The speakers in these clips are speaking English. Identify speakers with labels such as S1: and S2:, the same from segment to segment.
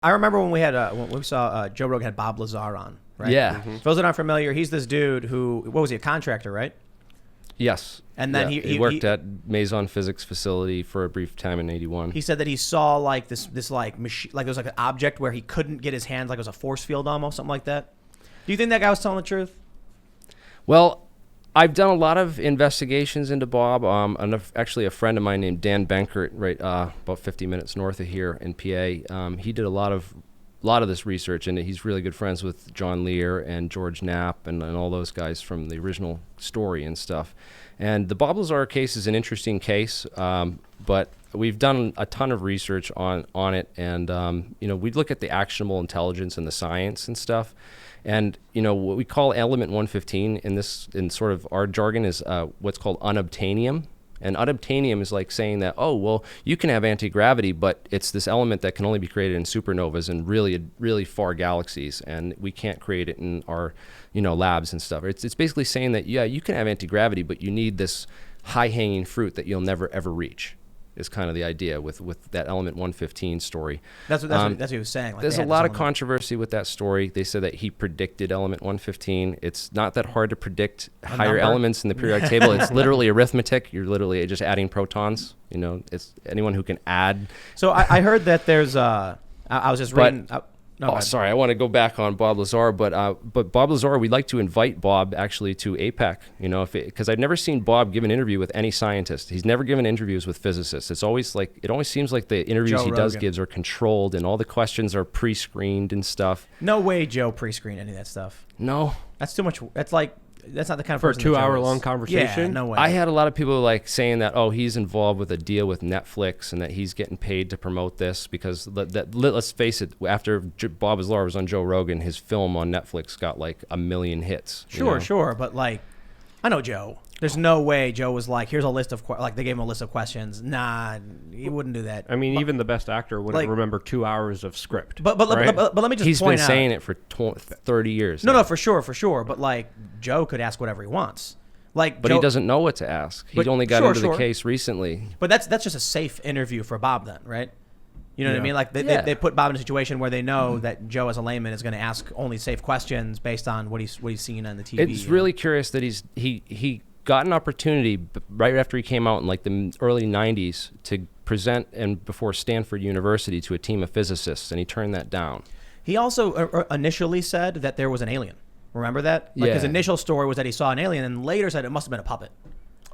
S1: I remember when we saw Joe Rogan had Bob Lazar on, right?
S2: Yeah.
S1: Mm-hmm. For those that aren't familiar, he's this dude who, what was he, a contractor, right?
S2: Yes.
S1: And then
S2: he worked at Maison Physics facility for a brief time in '81.
S1: He said that he saw like this like machine, like there was like an object where he couldn't get his hands, like it was a force field almost, something like that. Do you think that guy was telling the truth?
S2: Well, I've done a lot of investigations into Bob. Actually, a friend of mine named Dan Benkert, right about 50 minutes north of here in PA, he did a lot of this research, and he's really good friends with John Lear and George Knapp and all those guys from the original story and stuff. And the Bob Lazar case is an interesting case, but we've done a ton of research on it, and we look at the actionable intelligence and the science and stuff. And what we call element 115 in sort of our jargon is what's called unobtainium. And unobtainium is like saying that, oh, well, you can have anti-gravity, but it's this element that can only be created in supernovas and really, really far galaxies, and we can't create it in our, labs and stuff. It's basically saying that, yeah, you can have anti-gravity, but you need this high-hanging fruit that you'll never, ever reach. Is kind of the idea with that element 115 story.
S1: That's what he was saying. Like
S2: there's a lot of controversy with that story. They said that he predicted element 115. It's not that hard to predict higher elements in the periodic table. It's literally arithmetic. You're literally just adding protons. It's anyone who can add.
S1: So I heard that there's I was just reading.
S2: Sorry, I want to go back on Bob Lazar, but Bob Lazar, we'd like to invite Bob actually to APEC, because I've never seen Bob give an interview with any scientist. He's never given interviews with physicists. It always seems like the interviews he does gives are controlled, and all the questions are pre-screened and stuff.
S1: No way Joe pre-screened any of that stuff.
S2: No.
S1: That's too much. That's not the kind of
S3: for a
S1: person
S3: 2-hour-long conversation.
S1: Yeah, no way.
S2: I had a lot of people saying that, he's involved with a deal with Netflix and that he's getting paid to promote this because let's face it, after Bob Lazar was on Joe Rogan, his film on Netflix got like 1 million hits.
S1: Sure, but I know Joe. There's no way Joe was like, here's a list of they gave him a list of questions. Nah, he wouldn't do that.
S3: I mean, even the best actor wouldn't remember 2 hours of script.
S1: But let me just
S2: He's
S1: point out.
S2: He's been saying it for 30 years.
S1: No, for sure. But Joe could ask whatever he wants.
S2: But Joe, he doesn't know what to ask. He only got into the case recently.
S1: But that's just a safe interview for Bob then, right? You know what I mean? They put Bob in a situation where they know that Joe, as a layman, is going to ask only safe questions based on what he's seen on the TV.
S2: It's really curious that he got an opportunity right after he came out in the early 90s to present before Stanford University to a team of physicists, and he turned that down.
S1: He also initially said that there was an alien. Remember that? His initial story was that he saw an alien, and later said it must have been a puppet.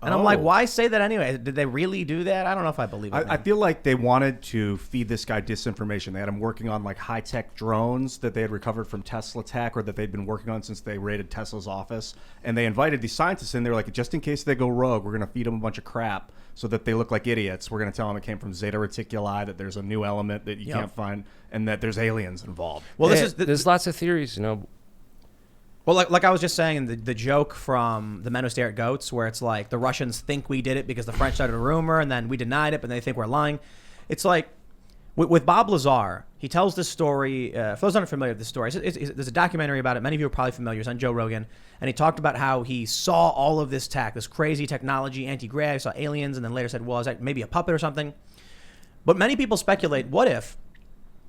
S1: And I'm like, why say that anyway? Did they really do that? I don't know if I believe it.
S4: I feel like they wanted to feed this guy disinformation. They had him working on high-tech drones that they had recovered from Tesla tech or that they'd been working on since they raided Tesla's office. And they invited these scientists in. They were like, just in case they go rogue, we're going to feed them a bunch of crap so that they look like idiots. We're going to tell them it came from Zeta Reticuli, that there's a new element that you can't find, and that there's aliens involved.
S1: Well,
S2: there's lots of theories,
S1: Well, like I was just saying, the joke from The Men Who Stare at Goats, where it's like the Russians think we did it because the French started a rumor, and then we denied it, but they think we're lying. It's like, with Bob Lazar, he tells this story. For those not familiar with this story, there's a documentary about it. Many of you are probably familiar. It's on Joe Rogan, and he talked about how he saw all of this tech, this crazy technology, anti-grav, saw aliens, and then later said, well, is that maybe a puppet or something? But many people speculate, what if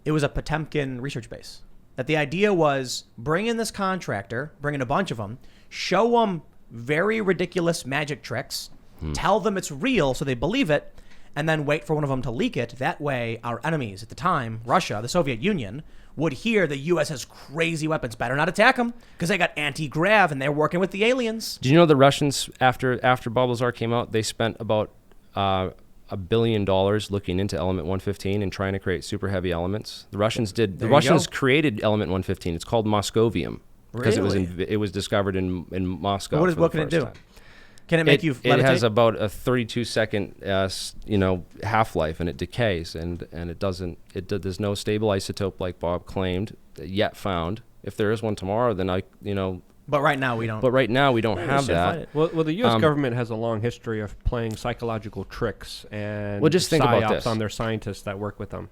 S1: it was a Potemkin research base? That the idea was bring in this contractor, bring in a bunch of them, show them very ridiculous magic tricks, tell them it's real so they believe it, and then wait for one of them to leak it. That way, our enemies at the time, Russia, the Soviet Union, would hear the U.S. has crazy weapons. Better not attack them because they got anti-grav and they're working with the aliens.
S2: Do you know the Russians, after Bob Lazar came out, they spent about $1 billion looking into element 115 and trying to create super heavy elements. The Russians did. The Russians created element 115. It's called Moscovium because it was discovered in Moscow.
S1: What can it do? Can it make you levitate?
S2: It has about a 32-second half-life, and it decays, and it doesn't. There's no stable isotope like Bob claimed yet found. If there is one tomorrow, then
S1: But right now we don't.
S2: have that.
S3: Well, the U.S. government has a long history of playing psychological tricks and
S2: just think about this.
S3: on their scientists that work with them.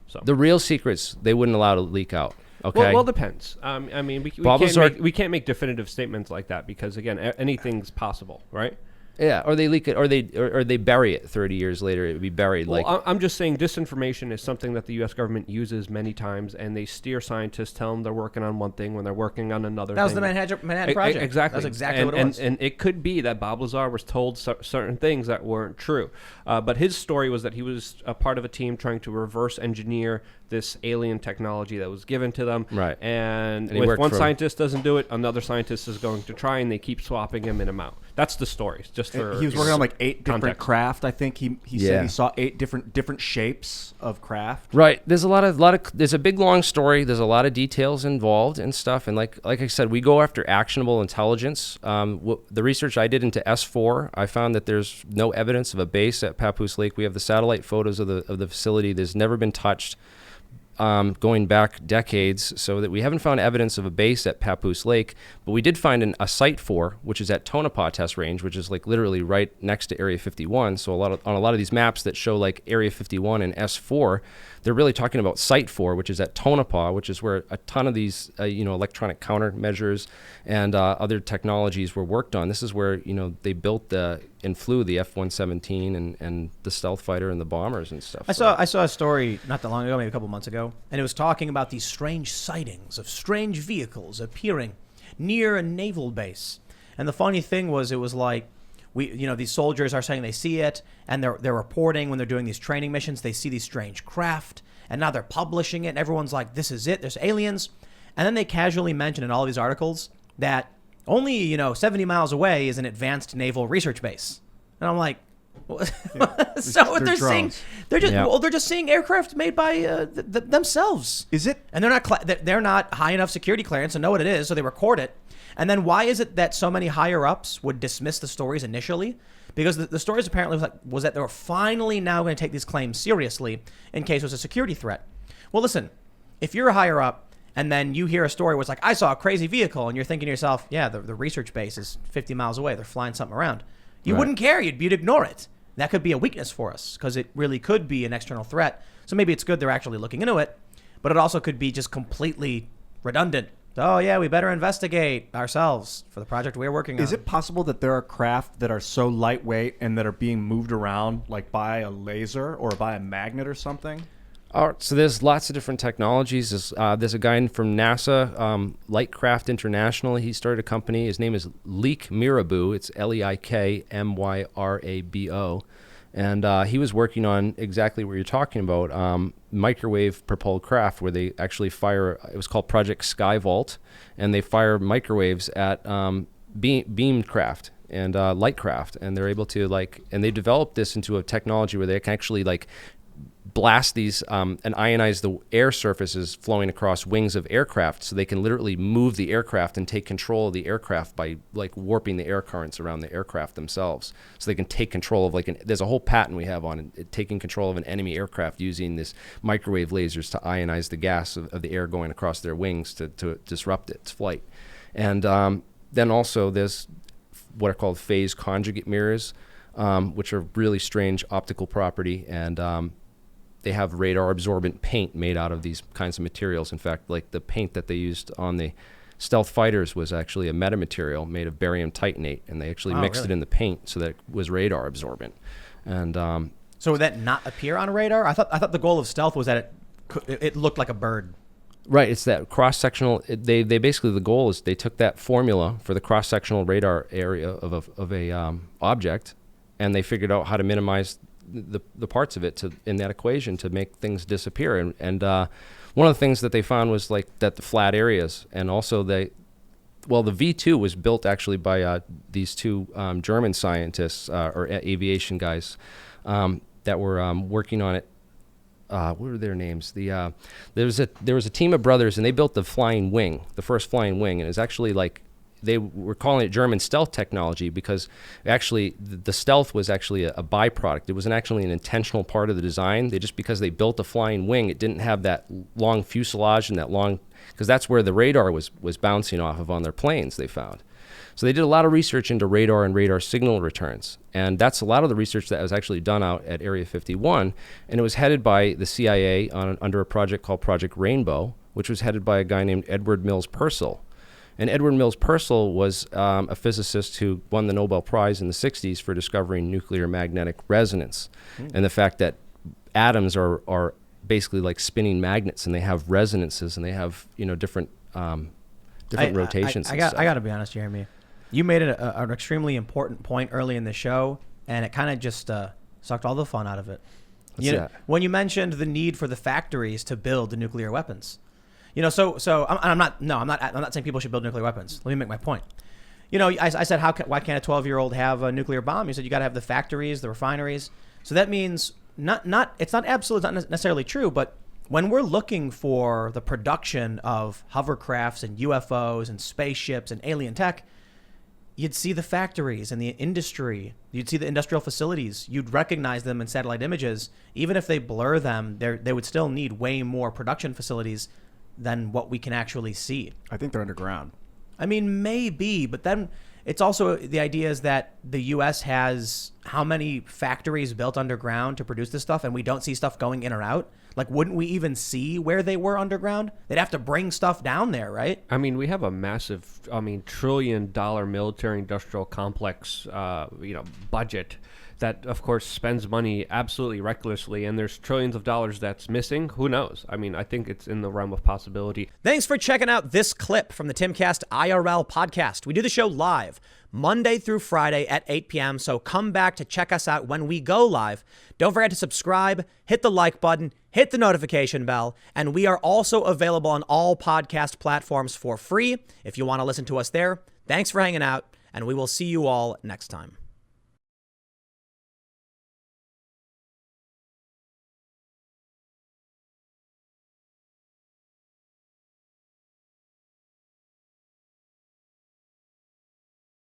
S3: So
S2: the real secrets they wouldn't allow to leak out. Okay.
S3: Well, depends. I mean, we can't make definitive statements like that because again, anything's possible, right?
S2: Yeah, or they leak it, or they bury it 30 years later. It would be buried.
S3: Well, I'm just saying disinformation is something that the U.S. government uses many times, and they steer scientists, tell them they're working on one thing when they're working on another
S1: That was
S3: thing.
S1: the Manhattan Project.
S3: Exactly.
S1: That's exactly
S3: and,
S1: what it was.
S3: And it could be that Bob Lazar was told certain things that weren't true. But his story was that he was a part of a team trying to reverse engineer this alien technology that was given to them.
S2: Right.
S3: And
S2: he
S3: if
S2: worked
S3: one
S2: for-
S3: scientist doesn't do it, another scientist is going to try, and they keep swapping him in and out. That's the story. Just for
S4: He was working on like 8 different
S3: context.
S4: craft. I think he
S2: Yeah.
S4: said he saw 8 different shapes of craft.
S2: Right. There's a lot of there's a big long story. There's a lot of details involved and stuff. And like I said, we go after actionable intelligence. The research I did into S4, I found that there's no evidence of a base at Papoose Lake. We have the satellite photos of the facility. There's never been touched. Going back decades, so that we haven't found evidence of a base at Papoose Lake, but we did find a site for, which is at Tonopah Test Range, which is like literally right next to Area 51. So on a lot of these maps that show like Area 51 and S4, they're really talking about Site 4, which is at Tonopah, which is where a ton of these electronic countermeasures and other technologies were worked on. This is where they built and flew the F-117 and the stealth fighter and the bombers and stuff.
S1: I saw a story not that long ago, maybe a couple months ago, and it was talking about these strange sightings of strange vehicles appearing near a naval base. And the funny thing was, it was like, these soldiers are saying they see it, and they're reporting when they're doing these training missions, they see these strange craft, and now they're publishing it, and everyone's like, this is it, there's aliens. And then they casually mention in all these articles that only, 70 miles away is an advanced naval research base. And I'm like, so what they're seeing, they're just seeing aircraft made by themselves.
S4: Is it?
S1: And they're not high enough security clearance to know what it is, so they record it. And then why is it that so many higher ups would dismiss the stories initially? Because the stories apparently was that they were finally now going to take these claims seriously in case it was a security threat. Well, listen, if you're a higher up and then you hear a story where it's like, I saw a crazy vehicle, and you're thinking to yourself, yeah, the research base is 50 miles away, they're flying something around. You wouldn't care. You'd ignore it. That could be a weakness for us because it really could be an external threat. So maybe it's good they're actually looking into it, but it also could be just completely redundant. Oh, yeah, we better investigate ourselves for the project we're working on.
S4: Is it possible that there are craft that are so lightweight and that are being moved around like by a laser or by a magnet or something?
S2: All right, so there's lots of different technologies. There's a guy from NASA, Lightcraft International. He started a company. His name is Leak Mirabu. It's Leikmyrabo. And he was working on exactly what you're talking about, microwave-propelled craft, where they actually fire, it was called Project Skyvault, and they fire microwaves at beam craft and light craft. And they're able to, and they developed this into a technology where they can actually, blast these and ionize the air surfaces flowing across wings of aircraft, so they can literally move the aircraft and take control of the aircraft by warping the air currents around the aircraft themselves, so they can take control of there's a whole patent we have on it, taking control of an enemy aircraft using this microwave lasers to ionize the gas of the air going across their wings to disrupt its flight. And then also there's what are called phase conjugate mirrors, which are really strange optical property, and they have radar absorbent paint made out of these kinds of materials. In fact, the paint that they used on the stealth fighters was actually a metamaterial made of barium titanate, and they actually mixed it in the paint so that it was radar absorbent. And
S1: so would that not appear on radar? I thought the goal of stealth was that it looked like a bird.
S2: Right, it's that cross-sectional. They basically, the goal is they took that formula for the cross-sectional radar area of a object, and they figured out how to minimize the parts of it in that equation to make things disappear. And one of the things that they found was that the flat areas, and also the V2 was built actually by these two German scientists or aviation guys that were working on it. What were their names? There was a team of brothers, and they built the flying wing, the first flying wing, and it was actually they were calling it German stealth technology because actually the stealth was actually a byproduct. It wasn't actually an intentional part of the design. Because they built a flying wing, it didn't have that long fuselage and that long, because that's where the radar was bouncing off of on their planes, they found. So they did a lot of research into radar and radar signal returns. And that's a lot of the research that was actually done out at Area 51. And it was headed by the CIA under a project called Project Rainbow, which was headed by a guy named Edward Mills Purcell. And Edward Mills Purcell was a physicist who won the Nobel Prize in the 60s for discovering nuclear magnetic resonance, and the fact that atoms are basically like spinning magnets, and they have resonances, and they have different rotations.
S1: I got to be honest, Jeremy. You made an extremely important point early in the show, and it kind of just sucked all the fun out of it. When you mentioned the need for the factories to build the nuclear weapons. I'm not saying people should build nuclear weapons. Let me make my point. I said, why can't a 12-year-old have a nuclear bomb? You said you got to have the factories, the refineries. So that means it's not absolute, it's not necessarily true, but when we're looking for the production of hovercrafts and UFOs and spaceships and alien tech, you'd see the factories and the industry. You'd see the industrial facilities. You'd recognize them in satellite images. Even if they blur them, they would still need way more production facilities than what we can actually see.
S4: I think they're underground.
S1: I mean, maybe, but then it's also the idea is that the U.S. has how many factories built underground to produce this stuff, and we don't see stuff going in or out? Like, wouldn't we even see where they were underground? They'd have to bring stuff down there, right?
S3: I mean, we have a massive, trillion-dollar military-industrial complex, budget that, of course, spends money absolutely recklessly, and there's trillions of dollars that's missing. Who knows? I mean, I think it's in the realm of possibility.
S1: Thanks for checking out this clip from the Timcast IRL podcast. We do the show live Monday through Friday at 8 p.m., so come back to check us out when we go live. Don't forget to subscribe, hit the like button, hit the notification bell, and we are also available on all podcast platforms for free if you want to listen to us there. Thanks for hanging out, and we will see you all next time.